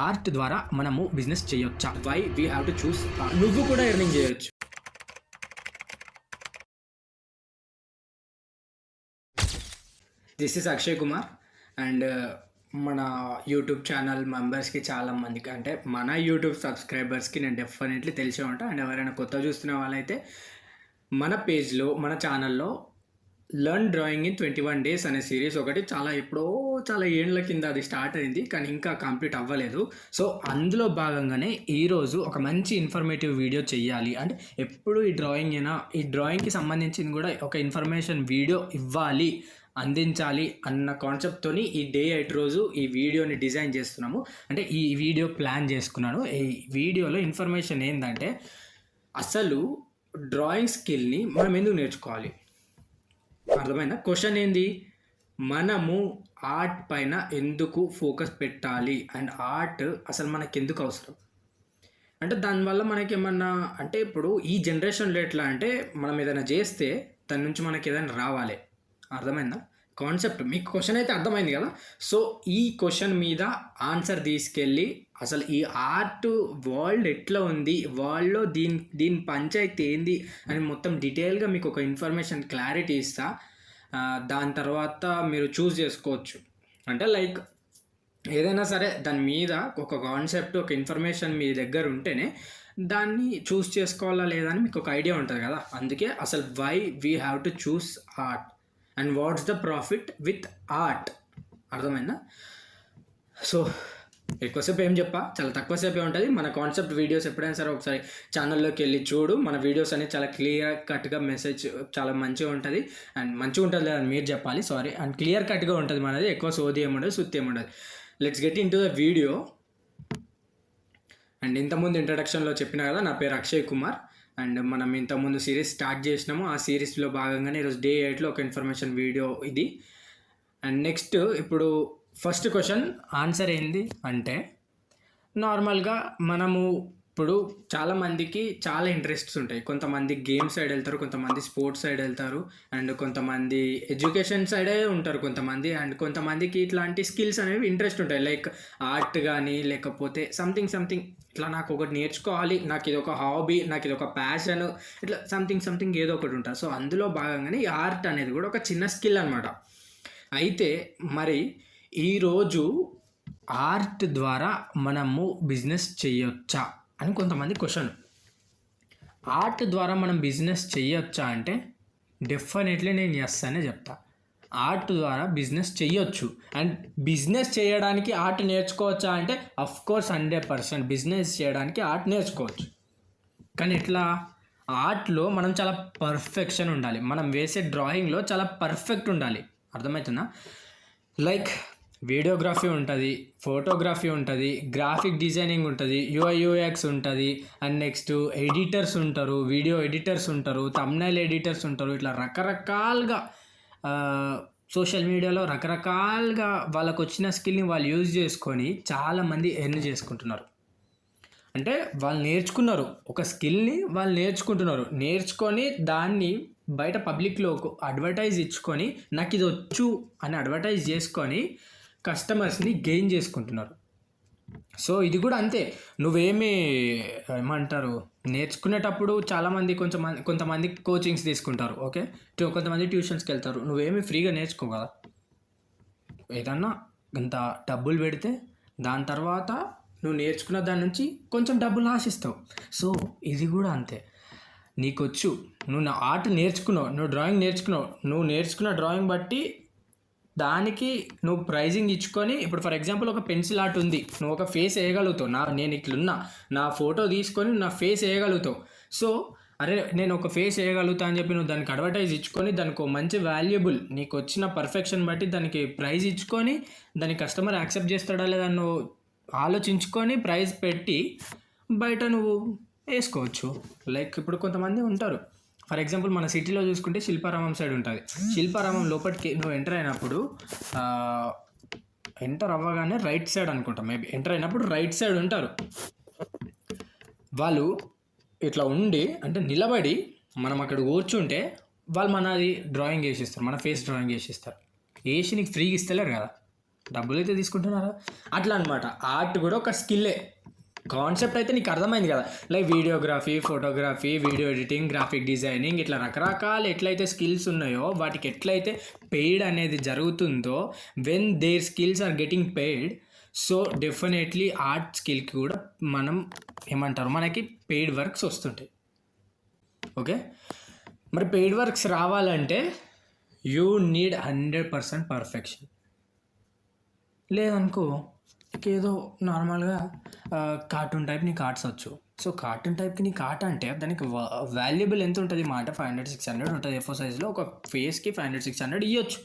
Art ద్వారా మనము business చేయొచ్చా? Why we have to choose? నువ్వు కూడా ఎర్నింగ్ చేయొచ్చు. This is Akshay Kumar and మన యూట్యూబ్ ఛానల్ మెంబర్స్కి చాలా మందికి అంటే మన యూట్యూబ్ సబ్స్క్రైబర్స్కి నేను డెఫినెట్లీ తెలిసే ఉంటా. అండ్ ఎవరైనా కొత్త చూస్తున్న వాళ్ళైతే మన పేజ్లో మన ఛానల్లో లర్న్ డ్రాయింగ్ ఇన్ 21 days అనే సిరీస్ ఒకటి చాలా ఏళ్ళ కింద అది స్టార్ట్ అయింది, కానీ ఇంకా కంప్లీట్ అవ్వలేదు. సో అందులో భాగంగానే ఈరోజు ఒక మంచి ఇన్ఫర్మేటివ్ వీడియో చెయ్యాలి. అంటే ఎప్పుడు ఈ డ్రాయింగ్కి సంబంధించింది కూడా ఒక ఇన్ఫర్మేషన్ వీడియో ఇవ్వాలి, అందించాలి అన్న కాన్సెప్ట్తోని ఈ డే 8 రోజు ఈ వీడియోని డిజైన్ చేస్తున్నాము. అంటే ఈ వీడియో ప్లాన్ చేసుకున్నాను. ఈ వీడియోలో ఇన్ఫర్మేషన్ ఏంటంటే అసలు డ్రాయింగ్ స్కిల్ని మనం ఎందుకు నేర్చుకోవాలి, అర్థమైందా? క్వశ్చన్ ఏంది, మనము ఆర్ట్ పైన ఎందుకు ఫోకస్ పెట్టాలి అండ్ ఆర్ట్ అసలు మనకి ఎందుకు అవసరం అంటే దానివల్ల మనకి ఏమన్నా అంటే ఇప్పుడు ఈ జనరేషన్లో ఎట్లా అంటే మనం ఏదైనా చేస్తే దాని నుంచి మనకి ఏదైనా రావాలి, అర్థమైందా కాన్సెప్ట్? మీకు క్వశ్చన్ అయితే అర్థమైంది కదా. సో ఈ క్వశ్చన్ మీద ఆన్సర్ తీసుకెళ్ళి అసలు ఈ ఆర్ట్ వరల్డ్ ఎట్లా ఉంది, వరల్డ్లో దీని పంచాయతీ ఏంది అని మొత్తం డీటెయిల్గా మీకు ఒక ఇన్ఫర్మేషన్ క్లారిటీ ఇస్తా. దాని తర్వాత మీరు చూస్ చేసుకోవచ్చు. అంటే లైక్ ఏదైనా సరే దాని మీద ఒక కాన్సెప్ట్ ఒక ఇన్ఫర్మేషన్ మీ దగ్గర ఉంటేనే దాన్ని చూస్ చేసుకోవాలా లేదా అని మీకు ఒక ఐడియా ఉంటుంది కదా. అందుకే అసలు why we have to choose art and what's the profit with art, అర్థమైందా? సో ఎక్కువసేపు ఏం చెప్పా, చాలా తక్కువసేపే ఉంటుంది. మన కాన్సెప్ట్ వీడియోస్ ఎప్పుడైనా సరే ఒకసారి ఛానల్లోకి వెళ్ళి చూడు. మన వీడియోస్ అనేది చాలా క్లియర్ కట్గా మెసేజ్ చాలా మంచిగా ఉంటుంది. అండ్ మంచిగా ఉంటుంది లేదని మీరు చెప్పాలి, సారీ. అండ్ క్లియర్ కట్గా ఉంటుంది మనది, ఎక్కువ సోది ఏముండదు, సుత్తి ఏముండదు. Let's get in to the video. And ఇంతకుముందు ఇంట్రడక్షన్లో చెప్పిన కదా, నా పేరు అక్షయ్ కుమార్. అండ్ మనం ఇంతకుముందు సిరీస్ స్టార్ట్ చేసినాము. ఆ సిరీస్లో భాగంగానే ఈరోజు డే 8లో ఒక ఇన్ఫర్మేషన్ వీడియో ఇది. అండ్ నెక్స్ట్ ఇప్పుడు ఫస్ట్ క్వశ్చన్ ఆన్సర్ ఏంది అంటే, నార్మల్గా మనము ఇప్పుడు చాలామందికి చాలా ఇంట్రెస్ట్స్ ఉంటాయి. కొంతమంది గేమ్ సైడ్ వెళ్తారు, కొంతమంది స్పోర్ట్స్ సైడ్ వెళ్తారు, అండ్ కొంతమంది ఎడ్యుకేషన్ సైడే ఉంటారు కొంతమంది. అండ్ కొంతమందికి ఇట్లాంటి స్కిల్స్ అనేవి ఇంట్రెస్ట్ ఉంటాయి, లైక్ ఆర్ట్ కానీ లేకపోతే సంథింగ్ ఇట్లా నాకు ఒకటి నేర్చుకోవాలి, నాకు ఇది ఒక హాబీ, నాకు ఇది ఒక ప్యాషన్, ఇట్లా సంథింగ్ ఏదో ఒకటి ఉంటుంది. సో అందులో భాగంగానే ఈ ఆర్ట్ అనేది కూడా ఒక చిన్న స్కిల్ అనమాట. అయితే మరి ఈరోజు ఆర్ట్ ద్వారా మనము బిజినెస్ చేయొచ్చా అని కొంతమంది క్వశ్చన్. ఆర్ట్ ద్వారా మనం బిజినెస్ చేయొచ్చా అంటే డెఫినెట్లీ నేను ఎస్ అనే చెప్తా. ఆర్ట్ ద్వారా బిజినెస్ చేయొచ్చు. అండ్ బిజినెస్ చేయడానికి ఆర్ట్ నేర్చుకోవచ్చా అంటే అఫ్కోర్స్ 100% బిజినెస్ చేయడానికి ఆర్ట్ నేర్చుకోవచ్చు. కానీ ఇట్లా ఆర్ట్లో మనం చాలా పర్ఫెక్షన్ ఉండాలి, మనం వేసే డ్రాయింగ్లో చాలా పర్ఫెక్ట్ ఉండాలి, అర్థమవుతుందా? లైక్ వీడియోగ్రఫీ ఉంటుంది, ఫోటోగ్రఫీ ఉంటుంది, గ్రాఫిక్ డిజైనింగ్ ఉంటుంది, యూఐ/యూఎక్స్ ఉంటుంది, అండ్ నెక్స్ట్ ఎడిటర్స్ ఉంటారు, వీడియో ఎడిటర్స్ ఉంటారు, థంబ్నైల్ ఎడిటర్స్ ఉంటారు. ఇట్లా రకరకాలుగా సోషల్ మీడియాలో రకరకాలుగా వాళ్ళకు వచ్చిన స్కిల్ని వాళ్ళు యూజ్ చేసుకొని చాలామంది ఎర్న్ చేసుకుంటున్నారు. అంటే వాళ్ళు నేర్చుకున్నారు, ఒక స్కిల్ని వాళ్ళు నేర్చుకొని దాన్ని బయట పబ్లిక్లో అడ్వర్టైజ్ ఇచ్చుకొని నాకు ఇది వచ్చు అని అడ్వర్టైజ్ చేసుకొని కస్టమర్స్ని గెయిన్ చేసుకుంటున్నారు. సో ఇది కూడా అంతే. నువ్వేమి ఏమంటారు, నేర్చుకునేటప్పుడు చాలామంది కొంతమంది కోచింగ్స్ తీసుకుంటారు, ఓకే, కొంతమంది ట్యూషన్స్కి వెళ్తారు. నువ్వేమి ఫ్రీగా నేర్చుకో కదా, ఏదన్నా ఇంత డబ్బులు పెడితే దాని తర్వాత నువ్వు నేర్చుకున్న దాని నుంచి కొంచెం డబ్బులు ఆశిస్తావు. సో ఇది కూడా అంతే. నీకొచ్చు, నువ్వు నా ఆర్ట్ నేర్చుకున్నావు, నువ్వు డ్రాయింగ్ నేర్చుకున్నావు, నువ్వు నేర్చుకున్న డ్రాయింగ్ బట్టి దానికి నువ్వు ప్రైజింగ్ ఇచ్చుకొని, ఇప్పుడు ఫర్ ఎగ్జాంపుల్ ఒక పెన్సిల్ ఆర్ట్ ఉంది, నువ్వు ఒక ఫేస్ వేయగలుగుతావు, నేను ఇట్లున్నా నా ఫోటో తీసుకొని నా ఫేస్ వేయగలుగుతావు. సో అరే నేను ఒక ఫేస్ వేయగలుగుతా అని చెప్పి నువ్వు దానికి అడ్వర్టైజ్ ఇచ్చుకొని దానికి ఒక మంచి వాల్యుబుల్ నీకు వచ్చిన పర్ఫెక్షన్ బట్టి దానికి ప్రైజ్ ఇచ్చుకొని దానికి కస్టమర్ యాక్సెప్ట్ చేస్తాడా లేదా నువ్వు ఆలోచించుకొని ప్రైజ్ పెట్టి బయట నువ్వు వేసుకోవచ్చు. లైక్ ఇప్పుడు కొంతమంది ఉంటారు, ఫర్ ఎగ్జాంపుల్ మన సిటీలో చూసుకుంటే శిల్పారామం సైడ్ ఉంటుంది. శిల్పారామం లోపలికి నువ్వు ఎంటర్ అయినప్పుడు ఎంటర్ అవ్వగానే రైట్ సైడ్ అనుకుంటా, మేబీ ఎంటర్ అయినప్పుడు రైట్ సైడ్ ఉంటారు వాళ్ళు. ఇట్లా ఉండి అంటే నిలబడి మనం అక్కడ కూర్చుంటే వాళ్ళు మనది డ్రాయింగ్ వేసిస్తారు, మన ఫేస్ డ్రాయింగ్ వేసిస్తారు. వేసి నీకు ఫ్రీగా ఇస్తలేరు కదా, డబ్బులు అయితే తీసుకుంటున్నారా అట్లా అనమాట. ఆర్ట్ కూడా ఒక స్కిల్లే. కాన్సెప్ట్ అయితే నీకు అర్థమైంది కదా, like videography, photography, video editing, graphic designing, ఇట్లా రకరకాల ఎట్లయితే స్కిల్స్ ఉన్నాయో వాటికి ఎట్లయితే పెయిడ్ అనేది జరుగుతుందో, when there skills are getting paid, so definitely art స్కిల్కి కూడా మనం ఏమంటారు మనకి పెయిడ్ వర్క్స్ వస్తుంటాయి. ఓకే, మరి పెయిడ్ వర్క్స్ రావాలంటే యూ నీడ్ 100% పర్ఫెక్షన్. లేదనుకో ఏదో నార్మల్గా కార్టూన్ టైప్ నీకు ఆర్ట్స్ వచ్చు. సో కార్టూన్ టైప్కి నీకు ఆర్ట్ అంటే దానికి వాల్యుబుల్ ఎంత ఉంటుంది మాట 500-600 ఉంటుంది. A4 సైజ్లో ఒక ఫేస్కి 500-600 ఇవ్వచ్చు.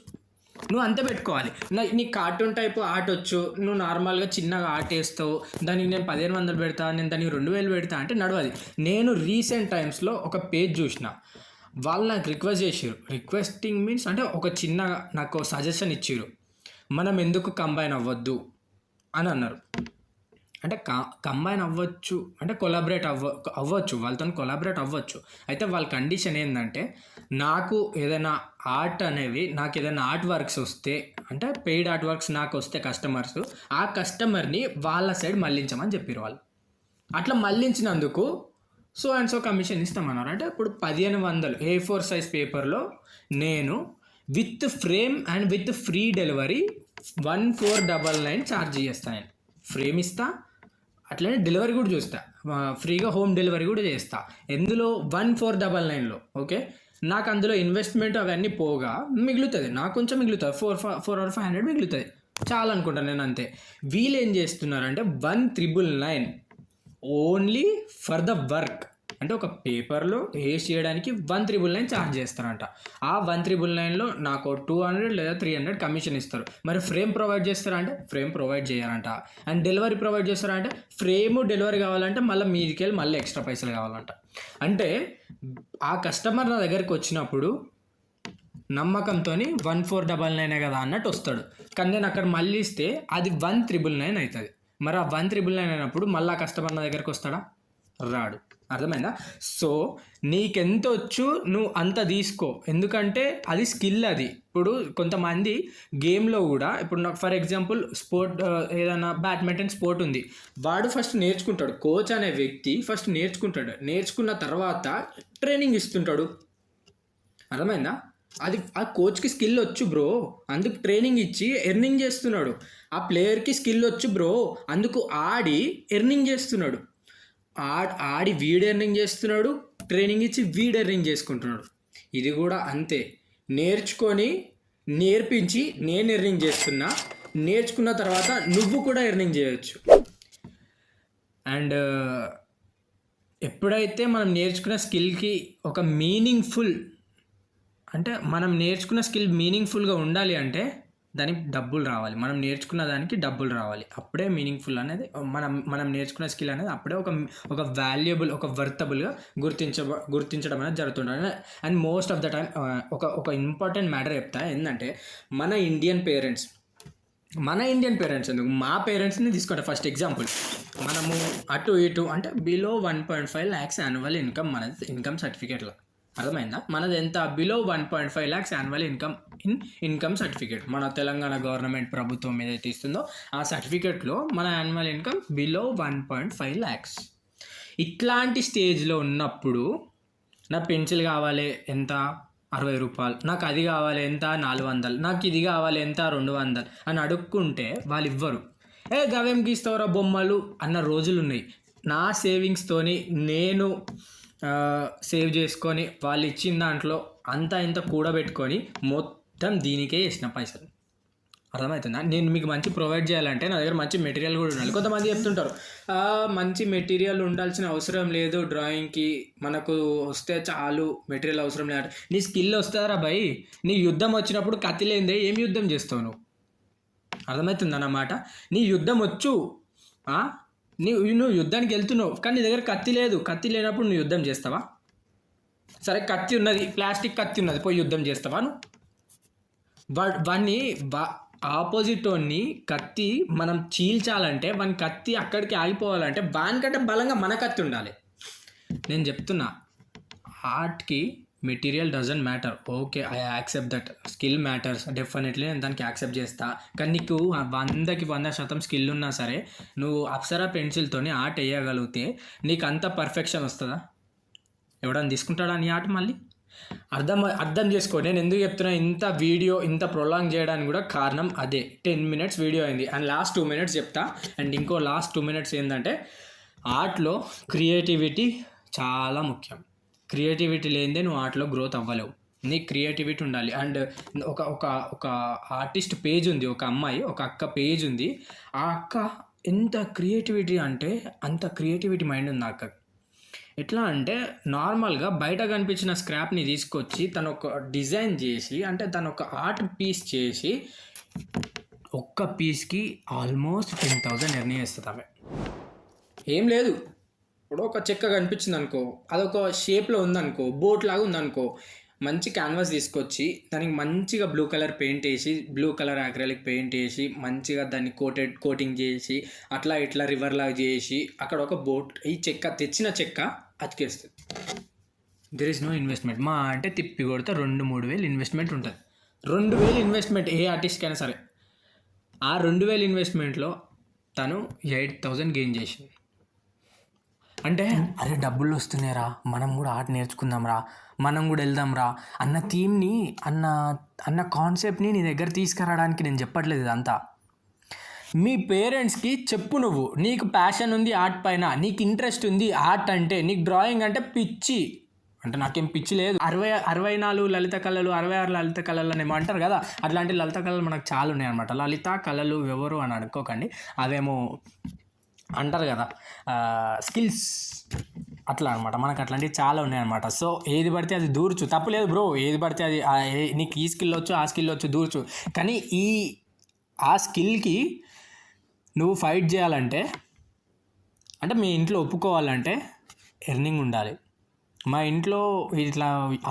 నువ్వు అంతే పెట్టుకోవాలి. నీకు కార్టూన్ టైప్ ఆర్ట్ వచ్చు, నువ్వు నార్మల్గా చిన్నగా ఆర్ట్ వేస్తావు, దానికి నేను 1500 పెడతా, నేను దానికి 2000 పెడతా అంటే నడవది. నేను రీసెంట్ టైమ్స్లో ఒక పేజ్ చూసిన, వాళ్ళు నాకు రిక్వెస్ట్ చేసారు. రిక్వెస్టింగ్ మీన్స్ అంటే ఒక చిన్నగా నాకు సజెషన్ ఇచ్చారు, మనం ఎందుకు కంబైన్ అవ్వద్దు అని అన్నారు. అంటే కంబైన్ అవ్వచ్చు అంటే కొలాబరేట్ అవ్వచ్చు, వాళ్ళతో కొలాబరేట్ అవ్వచ్చు. అయితే వాళ్ళ కండిషన్ ఏంటంటే, నాకు ఏదైనా ఆర్ట్ అనేవి, నాకు ఏదైనా ఆర్ట్ వర్క్స్ వస్తే, అంటే పెయిడ్ ఆర్ట్ వర్క్స్ నాకు వస్తే కస్టమర్స్, ఆ కస్టమర్ని వాళ్ళ సైడ్ మళ్ళించమని చెప్పారు వాళ్ళు. అట్లా మళ్ళించినందుకు సో అండ్ సో కమిషన్ ఇస్తామన్నారు. అంటే ఇప్పుడు 1500 A4 సైజ్ పేపర్లో నేను with frame and with free delivery 1499 charge చేస్తాను. ఫ్రేమ్ ఇస్తా, అట్లనే డెలివరీ కూడా చూస్తా, ఫ్రీగా హోమ్ డెలివరీ కూడా చేస్తా. ఎందులో 1499లో. ఓకే, నాకు అందులో ఇన్వెస్ట్మెంట్ అవన్నీ పోగా మిగులుతుంది, నాకు కొంచెం మిగులుతుంది, 400 or 500 మిగులుతుంది, చాలా అనుకుంటాను నేను అంతే. వీళ్ళు ఏం చేస్తున్నారంటే 1999 ఓన్లీ ఫర్ ద వర్క్, అంటే ఒక పేపర్లో వేసి చేయడానికి 1999 ఛార్జ్ చేస్తారంట. ఆ 1999లో నాకు 200 లేదా 300 కమిషన్ ఇస్తారు. మరి ఫ్రేమ్ ప్రొవైడ్ చేస్తారా అంటే ఫ్రేమ్ ప్రొవైడ్ చేయాలంట. అండ్ డెలివరీ ప్రొవైడ్ చేస్తారా అంటే ఫ్రేమ్ డెలివరీ కావాలంటే మళ్ళీ మీదికి వెళ్ళి మళ్ళీ ఎక్స్ట్రా పైసలు కావాలంట. అంటే ఆ కస్టమర్ నా దగ్గరికి వచ్చినప్పుడు నమ్మకంతో 1499 కదా అన్నట్టు వస్తాడు. కానీ నేను అక్కడ మళ్ళీ ఇస్తే అది 1999 అవుతుంది. మరి ఆ 1999 అయినప్పుడు మళ్ళీ ఆ కస్టమర్ నా దగ్గరికి వస్తాడా? రాడు. అర్థమైందా? సో నీకెంత వచ్చు నువ్వు అంత తీసుకో, ఎందుకంటే అది స్కిల్. అది ఇప్పుడు కొంతమంది గేమ్లో కూడా, ఇప్పుడు నాకు ఫర్ ఎగ్జాంపుల్ స్పోర్ట్, ఏదైనా బ్యాడ్మింటన్ స్పోర్ట్ ఉంది, వాడు ఫస్ట్ నేర్చుకుంటాడు. కోచ్ అనే వ్యక్తి ఫస్ట్ నేర్చుకుంటాడు, నేర్చుకున్న తర్వాత ట్రైనింగ్ ఇస్తుంటాడు. అర్థమైందా? అది ఆ కోచ్కి స్కిల్ వచ్చు బ్రో, అందుకు ట్రైనింగ్ ఇచ్చి ఎర్నింగ్ చేస్తున్నాడు. ఆ ప్లేయర్కి స్కిల్ వచ్చు బ్రో, అందుకు ఆడి ఎర్నింగ్ చేస్తున్నాడు. ఆడి వీడు ఎర్నింగ్ చేస్తున్నాడు, ట్రైనింగ్ ఇచ్చి వీడు ఎర్నింగ్ చేసుకుంటున్నాడు. ఇది కూడా అంతే, నేర్చుకొని నేర్పించి నేను ఎర్నింగ్ చేస్తున్నా, నేర్చుకున్న తర్వాత నువ్వు కూడా ఎర్నింగ్ చేయొచ్చు. అండ్ ఎప్పుడైతే మనం నేర్చుకున్న స్కిల్కి ఒక మీనింగ్ఫుల్, అంటే మనం నేర్చుకున్న స్కిల్ మీనింగ్ఫుల్గా ఉండాలి అంటే దానికి డబ్బులు రావాలి, మనం నేర్చుకున్న దానికి డబ్బులు రావాలి. అప్పుడే మీనింగ్ఫుల్ అనేది, మనం నేర్చుకున్న స్కిల్ అనేది అప్పుడే ఒక వాల్యుబుల్, ఒక వర్తబుల్గా గుర్తించడం అనేది జరుగుతుంటుంది. And most of the time ఒక ఇంపార్టెంట్ మ్యాటర్ చెప్తా, ఏంటంటే మన ఇండియన్ పేరెంట్స్ ఎందుకు, మా పేరెంట్స్ని తీసుకుంటే ఫస్ట్ ఎగ్జాంపుల్, మనము అటు ఇటు అంటే బిలో 1.5 lakhs యాన్యువల్ ఇన్కమ్ మనది, ఇన్కమ్ సర్టిఫికేట్లో. అర్థమైందా? మనది ఎంత? Below 1.5 lakhs annual income certificate. మన తెలంగాణ గవర్నమెంట్ ప్రభుత్వం ఏదైతే ఇస్తుందో ఆ సర్టిఫికేట్లో మన యాన్యువల్ ఇన్కమ్ బిలో 1.5 lakhs. ఇట్లాంటి స్టేజ్లో ఉన్నప్పుడు నా పెన్సిల్ కావాలి ఎంత? 60 రూపాయలు. నాకు అది కావాలి ఎంత? 400. నాకు ఇది కావాలి ఎంత? 200 అని అడుక్కుంటే వాళ్ళు ఇవ్వరు. గవేం గీస్తావురా బొమ్మలు అన్న రోజులు ఉన్నాయి. నా సేవింగ్స్తోని నేను సేవ్ చేసుకొని వాళ్ళు ఇచ్చిన దాంట్లో అంతా ఇంత కూడబెట్టుకొని మొత్తం దీనికే వేసిన పైసలు. అర్థమవుతుందా? నేను మీకు మంచి ప్రొవైడ్ చేయాలంటే నా దగ్గర మంచి మెటీరియల్ కూడా ఉండాలి. కొంతమంది చెప్తుంటారు మంచి మెటీరియల్ ఉండాల్సిన అవసరం లేదు, డ్రాయింగ్కి మనకు వస్తే చాలు, మెటీరియల్ అవసరం లేదు. నీ స్కిల్ వస్తుందా భయ్? నీ యుద్ధం వచ్చినప్పుడు కత్తి లేదే ఏం యుద్ధం చేస్తావు నువ్వు? అర్థమవుతుందన్నమాట. నీ యుద్ధం వచ్చు, నువ్వు యుద్ధానికి వెళ్తున్నావు కానీ నీ దగ్గర కత్తి లేదు. కత్తి లేనప్పుడు నువ్వు యుద్ధం చేస్తావా? సరే కత్తి ఉన్నది, ప్లాస్టిక్ కత్తి ఉన్నది, పోయి యుద్ధం చేస్తావా నువ్వు? వాడిని ఆపోజిట్ వాడిని కత్తి మనం చీల్చాలంటే, వాని కత్తి అక్కడికి ఆగిపోవాలంటే వానికంటే బలంగా మన కత్తి ఉండాలి. నేను చెప్తున్నా, ఆర్ట్కి material doesn't matter. Okay, I accept that. Skill matters definitely, నేను దానికి యాక్సెప్ట్ చేస్తా. కానీ నీకు 100% స్కిల్ ఉన్నా సరే నువ్వు అప్సరా పెన్సిల్తోని ఆర్ట్ వేయగలిగితే నీకు అంత పర్ఫెక్షన్ వస్తుందా? ఎవడన్నా తీసుకుంటాడా నీ ఆర్ట్ మళ్ళీ? అర్థం చేసుకో నేను ఎందుకు చెప్తున్నా. ఇంత వీడియో ఇంత ప్రొలాంగ్ చేయడానికి కూడా కారణం అదే. 10 minutes వీడియో అయింది అండ్ లాస్ట్ 2 minutes చెప్తా. అండ్ ఇంకో లాస్ట్ 2 minutes ఏంటంటే, ఆర్ట్లో క్రియేటివిటీ చాలా ముఖ్యం. క్రియేటివిటీ లేనిదే నువ్వు ఆర్ట్లో గ్రోత్ అవ్వలేవు. నీకు క్రియేటివిటీ ఉండాలి. అండ్ ఒక ఆర్టిస్ట్ పేజ్ ఉంది, ఒక అమ్మాయి, ఒక అక్క పేజ్ ఉంది. ఆ అక్క ఎంత క్రియేటివిటీ అంటే అంత క్రియేటివిటీ మైండ్ ఉంది ఆ అక్కకి. ఎట్లా అంటే నార్మల్గా బయట కనిపించిన స్క్రాప్ని తీసుకొచ్చి తను ఒక డిజైన్ చేసి, అంటే తను ఒక ఆర్ట్ పీస్ చేసి ఒక్క పీస్కి ఆల్మోస్ట్ 10,000 ఎర్న్ చేస్తుంది ఆమె. ఏం లేదు, ఇప్పుడు ఒక చెక్క కనిపించింది అనుకో, అదొక షేప్లో ఉందనుకో, బోట్ లాగా ఉందనుకో, మంచి క్యాన్వాస్ తీసుకొచ్చి దానికి మంచిగా బ్లూ కలర్ పెయింట్ వేసి, బ్లూ కలర్ అక్రిలిక్ పెయింట్ వేసి, మంచిగా దాన్ని కోటింగ్ చేసి, అట్లా ఇట్లా రివర్ లాగా చేసి అక్కడ ఒక బోట్, ఈ చెక్క తెచ్చిన చెక్క అతికేస్తుంది. There is no investment. మా అంటే తిప్పి కొడితే 2-3 వేలు ఇన్వెస్ట్మెంట్ ఉంటుంది. 2,000 ఇన్వెస్ట్మెంట్ ఏ ఆర్టిస్ట్కి అయినా సరే. ఆ 2,000 ఇన్వెస్ట్మెంట్లో తను 8,000 గెయిన్ చేసింది. అంటే అరే డబ్బులు వస్తున్నాయిరా, మనం కూడా ఆర్ట్ నేర్చుకుందాంరా, మనం కూడా వెళ్దాంరా అన్న థీమ్ని, అన్న కాన్సెప్ట్ని నీ దగ్గర తీసుకురావడానికి నేను చెప్పట్లేదు ఇదంతా. మీ పేరెంట్స్కి చెప్పు, నువ్వు నీకు ప్యాషన్ ఉంది ఆర్ట్ పైన, నీకు ఇంట్రెస్ట్ ఉంది ఆర్ట్ అంటే, నీకు డ్రాయింగ్ అంటే పిచ్చి అంటే, నాకేం పిచ్చి లేదు. 64 లలిత కళలు, 66 లలిత కళలు అని ఏమంటారు కదా, అట్లాంటి లలిత కళలు మనకు చాలా ఉన్నాయి అనమాట. లలిత కళలు ఎవరు అని అనుకోకండి, అవేమో అంటారు కదా స్కిల్స్, అట్లా అనమాట. మనకు అట్లాంటివి చాలా ఉన్నాయన్నమాట. సో ఏది పడితే అది దూర్చు, తప్పులేదు బ్రో. ఏది పడితే అది, నీకు ఈ స్కిల్ వచ్చు, ఆ స్కిల్ వచ్చు, దూర్చు. కానీ ఆ స్కిల్కి నువ్వు ఫైట్ చేయాలంటే, అంటే మీ ఇంట్లో ఒప్పుకోవాలంటే ఎర్నింగ్ ఉండాలి. మా ఇంట్లో ఇట్లా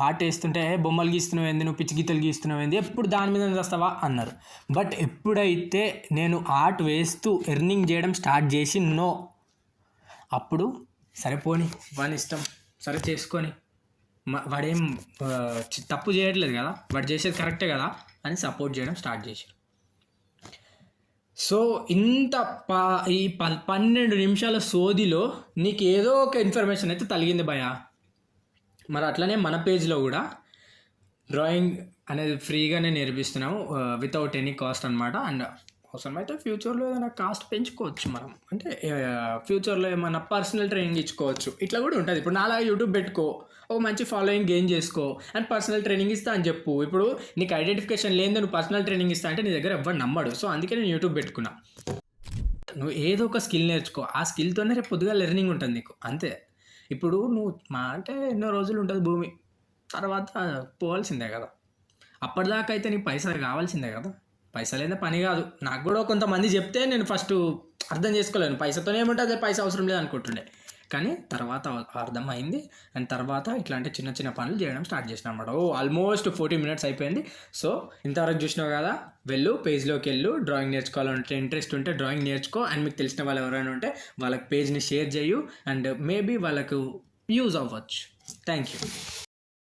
ఆర్ట్ వేస్తుంటే బొమ్మలు గీస్తున్నావు ఏంది, నువ్వు పిచ్చి గీతలు గీస్తున్నావు ఏంది, ఎప్పుడు దాని మీద వస్తావా అన్నారు. బట్ ఎప్పుడైతే నేను ఆర్ట్ వేస్తూ ఎర్నింగ్ చేయడం స్టార్ట్ చేసి అప్పుడు సరిపోని వాని ఇష్టం, సరే చేసుకొని, వాడేం తప్పు చేయట్లేదు కదా, వాడు చేసేది కరెక్టే కదా అని సపోర్ట్ చేయడం స్టార్ట్ చేశారు. సో ఇంత ఈ 12 నిమిషాల సోదిలో నీకు ఏదో ఒక ఇన్ఫర్మేషన్ అయితే తగిలింది భయ. మరి అట్లనే మన పేజ్లో కూడా డ్రాయింగ్ అనేది ఫ్రీగానే నేర్పిస్తున్నాము, వితౌట్ ఎనీ కాస్ట్ అనమాట. అండ్ అవసరమైతే ఫ్యూచర్లో ఏదైనా కాస్ట్ పెంచుకోవచ్చు మనం, అంటే ఫ్యూచర్లో ఏమైనా పర్సనల్ ట్రైనింగ్ ఇచ్చుకోవచ్చు. ఇట్లా కూడా ఉంటుంది. ఇప్పుడు నాలా యూట్యూబ్ పెట్టుకో, ఒక మంచి ఫాలోయింగ్ గెయిన్ చేసుకో, అండ్ పర్సనల్ ట్రైనింగ్ ఇస్తా అని చెప్పు. ఇప్పుడు నీకు ఐడెంటిఫికేషన్ లేని నువ్వు పర్సనల్ ట్రైనింగ్ ఇస్తా అంటే నీ దగ్గర ఎవ్వరు నమ్మడు. సో అందుకే నేను యూట్యూబ్ పెట్టుకున్నా. నువ్వు ఏదో ఒక స్కిల్ నేర్చుకో, ఆ స్కిల్తోనే రేపు పొద్దుగా లెర్నింగ్ ఉంటుంది నీకు, అంతే. ఇప్పుడు నువ్వు అంటే ఎన్నో రోజులు ఉంటుంది భూమి, తర్వాత పోవాల్సిందే కదా. అప్పటిదాకా అయితే నీకు పైసలు కావాల్సిందే కదా. పైసలు లేదా పని కాదు. నాకు కూడా కొంతమంది చెప్తే నేను ఫస్ట్ అర్థం చేసుకోలేను, పైసతోనే ఏముంటుంది, పైసా అవసరం లేదు అనుకుంటుండే. కానీ తర్వాత అర్థమైంది. అండ్ తర్వాత ఇట్లాంటి చిన్న చిన్న పనులు చేయడం స్టార్ట్ చేసిన అనమాట. ఆల్మోస్ట్ 40 minutes అయిపోయింది. సో ఇంతవరకు చూసినావు కదా, పేజ్లోకి వెళ్ళు. డ్రాయింగ్ నేర్చుకోవాలంటే, ఇంట్రెస్ట్ ఉంటే డ్రాయింగ్ నేర్చుకో. అండ్ మీకు తెలిసిన వాళ్ళు ఎవరైనా ఉంటే వాళ్ళకి పేజ్ని షేర్ చేయు, అండ్ మేబీ వాళ్ళకు యూజ్ అవ్వచ్చు. Thank you.